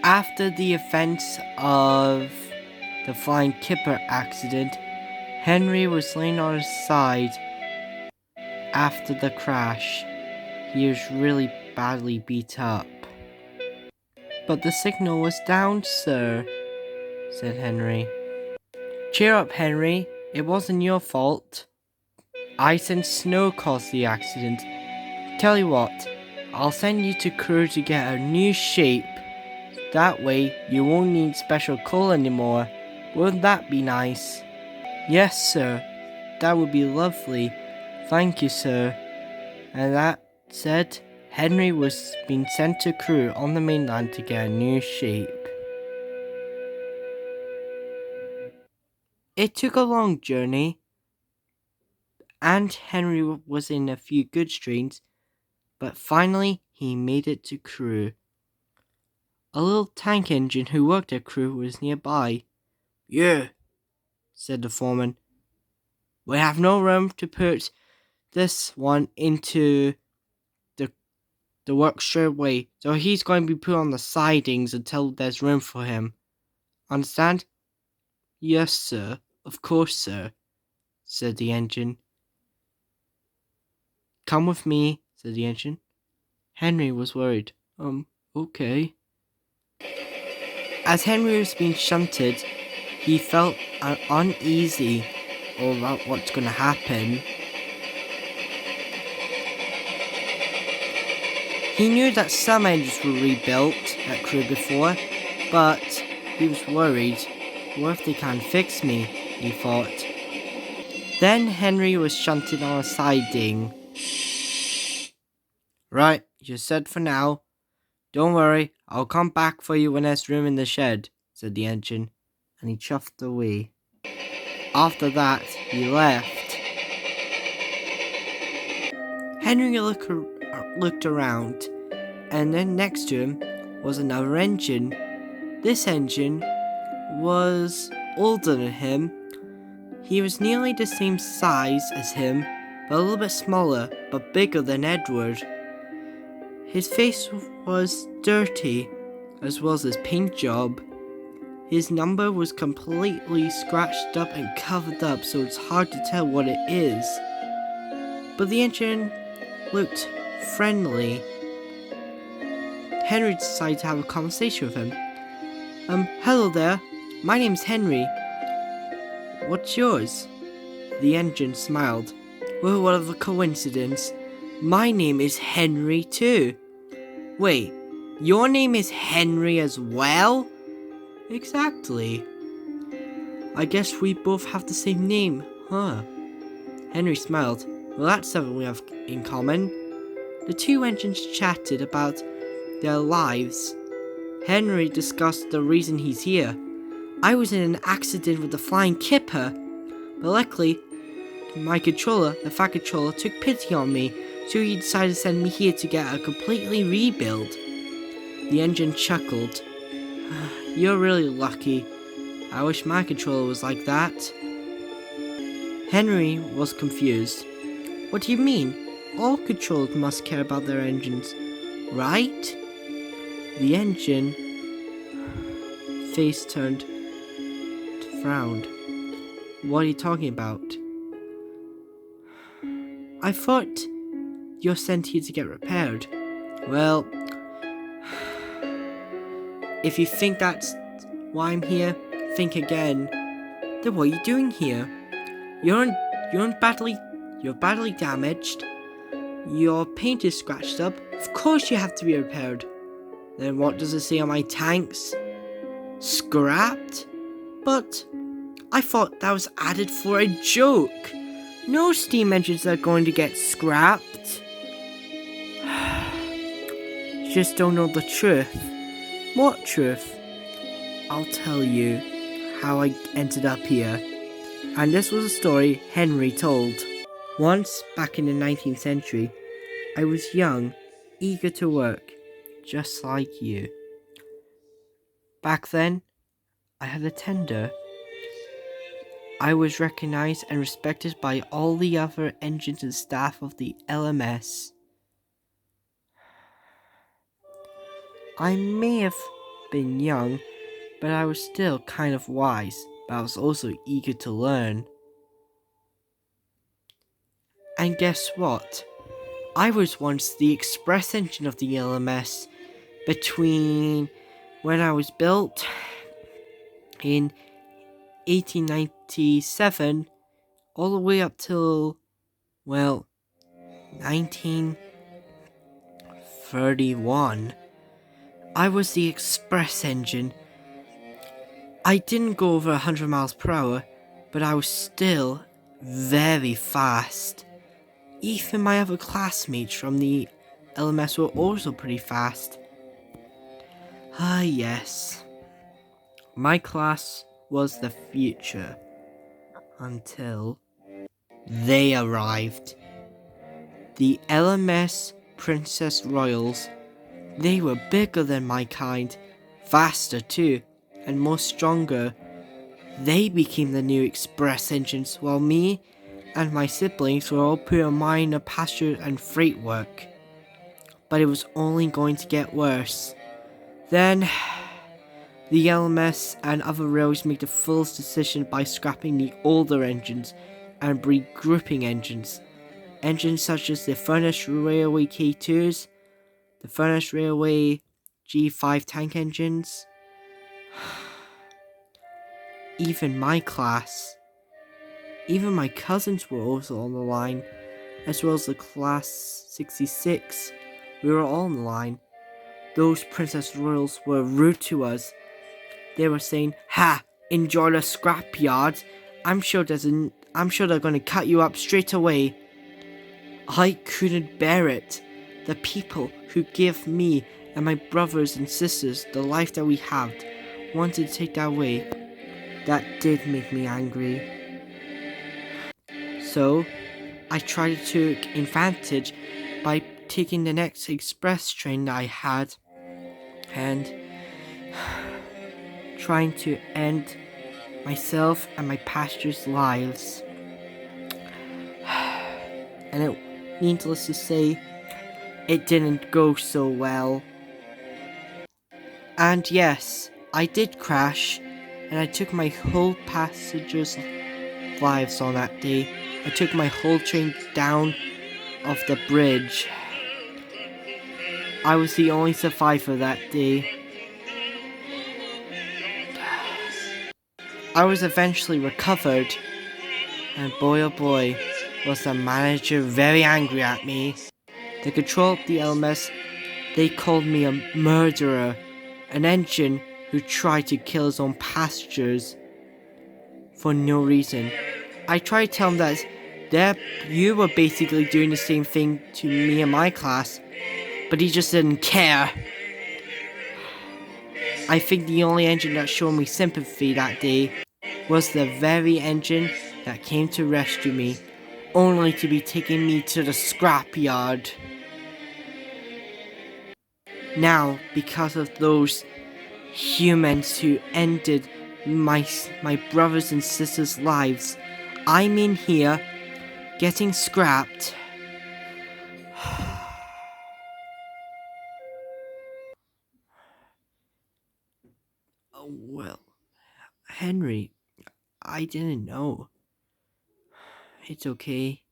After the events of the flying kipper accident, Henry was laying on his side after the crash. He was really badly beat up. "But the signal was down, sir," said Henry. "Cheer up, Henry. It wasn't your fault. Ice and snow caused the accident. Tell you what, I'll send you to Crewe to get a new shape. That way, you won't need special coal anymore. Wouldn't that be nice?" "Yes, sir. That would be lovely. Thank you, sir." And that said, Henry was being sent to Crewe on the mainland to get a new shape. It took a long journey, and Henry was in a few good strains, but finally he made it to Crewe. A little tank engine who worked at Crewe was nearby. "Yeah," said the foreman. "We have no room to put this one into the work straight away, so he's going to be put on the sidings until there's room for him. Understand?" "Yes, sir. Of course, sir," said the engine. "Come with me," said the engine. Henry was worried. Okay." As Henry was being shunted, he felt uneasy about what's going to happen. He knew that some engines were rebuilt at Crewe before, but he was worried. "What if they can't fix me?" he thought. Then Henry was shunted on a siding. "Right, you're set for now. Don't worry, I'll come back for you when there's room in the shed," said the engine, and he chuffed away. After that, he left. Henry looked around, and then next to him was another engine. This engine was older than him. He was nearly the same size as him, but a little bit smaller, but bigger than Edward. His face was dirty, as well as his paint job. His number was completely scratched up and covered up, so it's hard to tell what it is. But the engine looked friendly. Henry decided to have a conversation with him. "Hello there. My name's Henry. What's yours?" The engine smiled. "Well, what of a coincidence. My name is Henry too." "Wait, your name is Henry as well?" "Exactly. I guess we both have the same name, huh?" Henry smiled. "Well, that's something we have in common." The two engines chatted about their lives. Henry discussed the reason he's here. "I was in an accident with the flying kipper, but luckily, the fat controller, took pity on me, so he decided to send me here to get a completely rebuild." The engine chuckled. "You're really lucky. I wish my controller was like that." Henry was confused. "What do you mean? All controllers must care about their engines, right?" The engine face turned to frowned. "What are you talking about?" "I thought you're sent here to get repaired." "Well, if you think that's why I'm here, think again." "Then what are you doing here? You're badly damaged. Your paint is scratched up. Of course you have to be repaired." "Then what does it say on my tanks?" "Scrapped? But I thought that was added for a joke. No steam engines are going to get scrapped." "You just don't know the truth." "What truth?" "I'll tell you how I ended up here." And this was a story Henry told. "Once, back in the 19th century, I was young, eager to work, just like you. Back then, I had a tender. I was recognized and respected by all the other engines and staff of the LMS. I may have been young, but I was still kind of wise, but I was also eager to learn. And guess what? I was once the express engine of the LMS between when I was built in 1897 all the way up till, well, 1931. I was the express engine. I didn't go over 100 miles per hour, but I was still very fast. Even my other classmates from the LMS were also pretty fast. Ah, yes. My class was the future until they arrived. The LMS Princess Royals. They were bigger than my kind, faster too, and more stronger. They became the new express engines while me and my siblings were all put on minor passenger and freight work. But it was only going to get worse. Then, the LMS and other railways made the fool's decision by scrapping the older engines and regrouping engines. Engines such as the Furnace Railway K2s, the Furnace Railway G5 tank engines. Even my class, even my cousins were also on the line, as well as the Class 66. We were all on the line. Those Princess Royals were rude to us. They were saying, "Ha! Enjoy the scrapyard. I'm sure they're gonna cut you up straight away." I couldn't bear it. The people who give me and my brothers and sisters the life that we had wanted to take that away. That did make me angry. So, I tried to take advantage by taking the next express train that I had and trying to end myself and my passengers' lives. And needless to say, it didn't go so well. And yes, I did crash, and I took my whole passengers' lives on that day. I took my whole train down off the bridge. I was the only survivor that day. I was eventually recovered, and boy oh boy, was the manager very angry at me. The control of the LMS, they called me a murderer, an engine who tried to kill his own passengers for no reason. I tried to tell him that you were basically doing the same thing to me and my class, but he just didn't care. I think the only engine that showed me sympathy that day was the very engine that came to rescue me, only to be taking me to the scrapyard. Now, because of those humans who ended my brothers and sisters' lives, I'm in here getting scrapped. Oh, well, Henry, I didn't know. It's okay.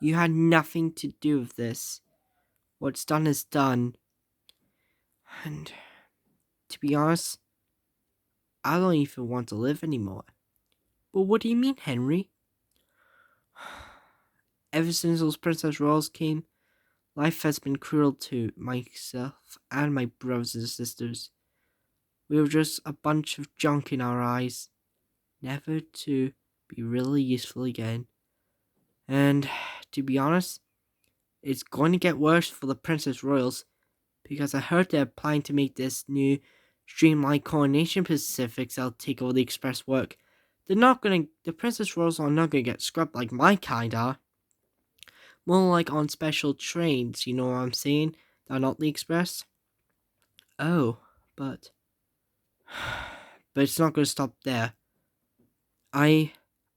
You had nothing to do with this. What's done is done. And to be honest, I don't even want to live anymore. But what do you mean, Henry? Ever since those Princess Royals came, life has been cruel to myself and my brothers and sisters. We were just a bunch of junk in our eyes, never to be really useful again. And to be honest, it's going to get worse for the Princess Royals, because I heard they're planning to make this new streamlined Coronation Pacifics that'll take over the express work. The Princess Royals are not gonna get scrubbed like my kind are. More like on special trains, you know what I'm saying? That are not the express. Oh, but it's not gonna stop there. I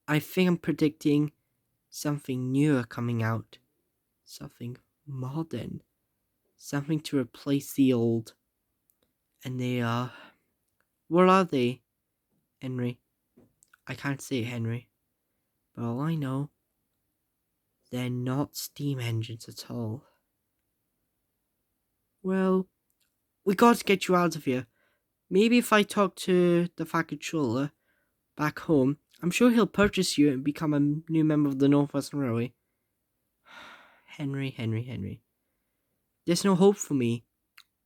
think I'm predicting something newer coming out. Something modern. Something to replace the old. And they are... What are they, Henry? I can't say, Henry. But all I know, they're not steam engines at all. Well, we got to get you out of here. Maybe if I talk to the Fat Controller back home, I'm sure he'll purchase you and become a new member of the Northwestern Railway. Henry. There's no hope for me,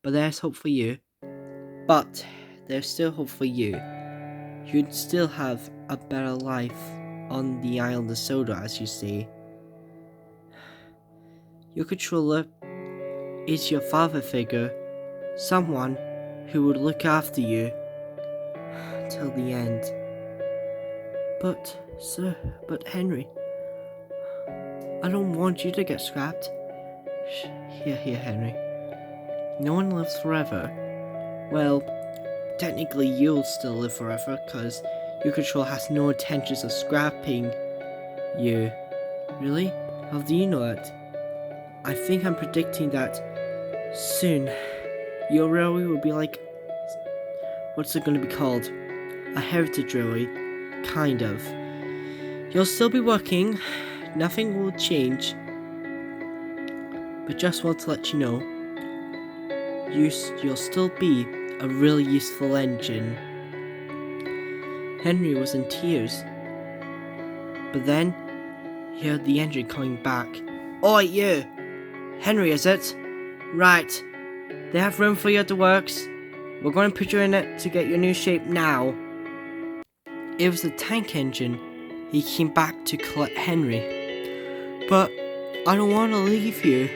but there's hope for you. But there's still hope for you. You'd still have a better life on the island of Soda, as you say. Your controller is your father figure, someone who would look after you till the end. But Henry, I don't want you to get scrapped. Here, Henry. No one lives forever. Well, technically you'll still live forever, because your control has no intentions of scrapping you. Really? How do you know that? I think I'm predicting that soon your railway will be like... What's it going to be called? A heritage railway. Kind of. You'll still be working. Nothing will change. But just want to let you know, you'll still be a really useful engine. Henry was in tears. But then, he heard the engine coming back. Oi, you! Henry, is it? Right. They have room for you at the works. We're going to put you in it to get your new shape now. It was the tank engine. He came back to collect Henry. But I don't want to leave you.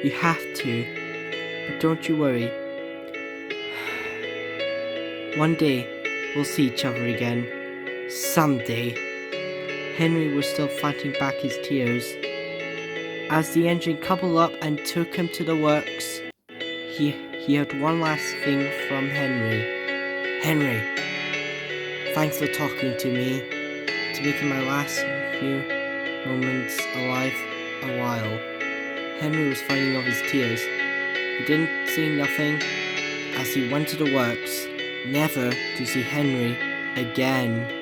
You have to. But don't you worry. One day, we'll see each other again. Someday. Henry was still fighting back his tears. As the engine coupled up and took him to the works, he heard one last thing from Henry. Henry, thanks for talking to me, to making my last few moments alive a while. Henry was fighting off his tears. He didn't say nothing as he went to the works, never to see Henry again.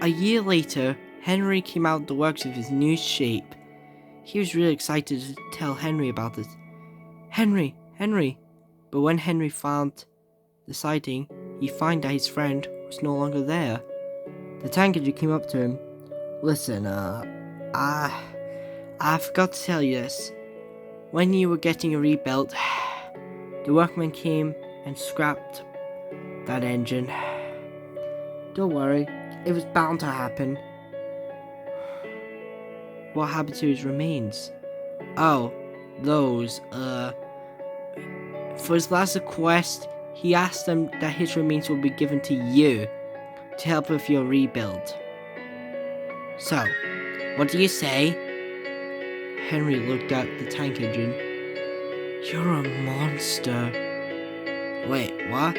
A year later, Henry came out of the works with his new shape. He was really excited to tell Henry about it. Henry! But when Henry found the siding, he found that his friend was no longer there. The tank engine came up to him. Listen, I forgot to tell you this. When you were getting rebuilt, the workmen came and scrapped that engine. Don't worry, it was bound to happen. What happened to his remains? Oh, those, for his last request, he asked them that his remains will be given to you to help with your rebuild. So, what do you say? Henry looked at the tank engine. You're a monster. Wait, what?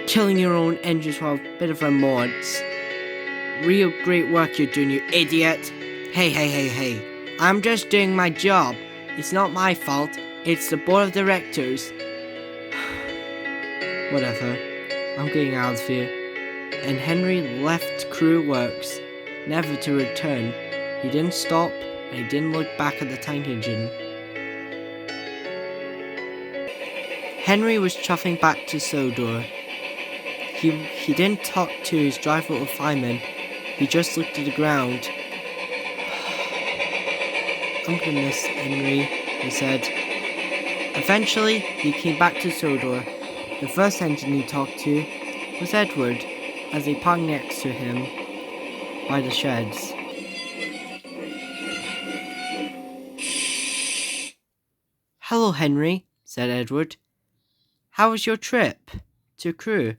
Killing your own engines for a bit of remorse. Real great work you're doing, you idiot. Hey. I'm just doing my job. It's not my fault. It's the board of directors. Whatever. I'm getting out of here. And Henry left Crewe Works, never to return. He didn't stop, and he didn't look back at the tank engine. Henry was chuffing back to Sodor. He didn't talk to his driver or fireman. He just looked at the ground. I'm gonna miss Henry, he said. Eventually, he came back to Sodor. The first engine he talked to was Edward, as he parked next to him by the sheds. Hello, Henry, said Edward. How was your trip to Crewe?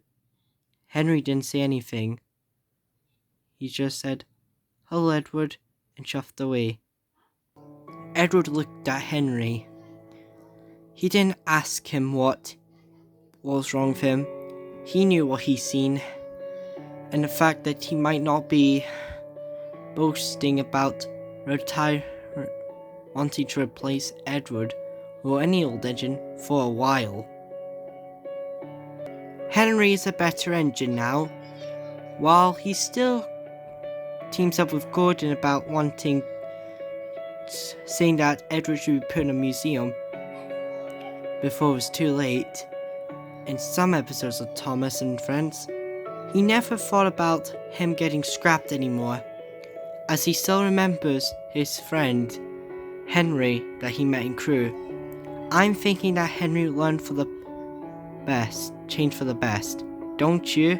Henry didn't say anything. He just said, hello, Edward, and chuffed away. Edward looked at Henry. He didn't ask him what was wrong with him. He knew what he'd seen, and the fact that he might not be boasting about wanting to replace Edward or any old engine for a while. Henry is a better engine now. While he still teams up with Gordon about saying that Edward should be put in a museum before it was too late, in some episodes of Thomas and Friends, he never thought about him getting scrapped anymore, as he still remembers his friend Henry that he met in Crewe. I'm thinking that Henry learned for the best, changed for the best, don't you?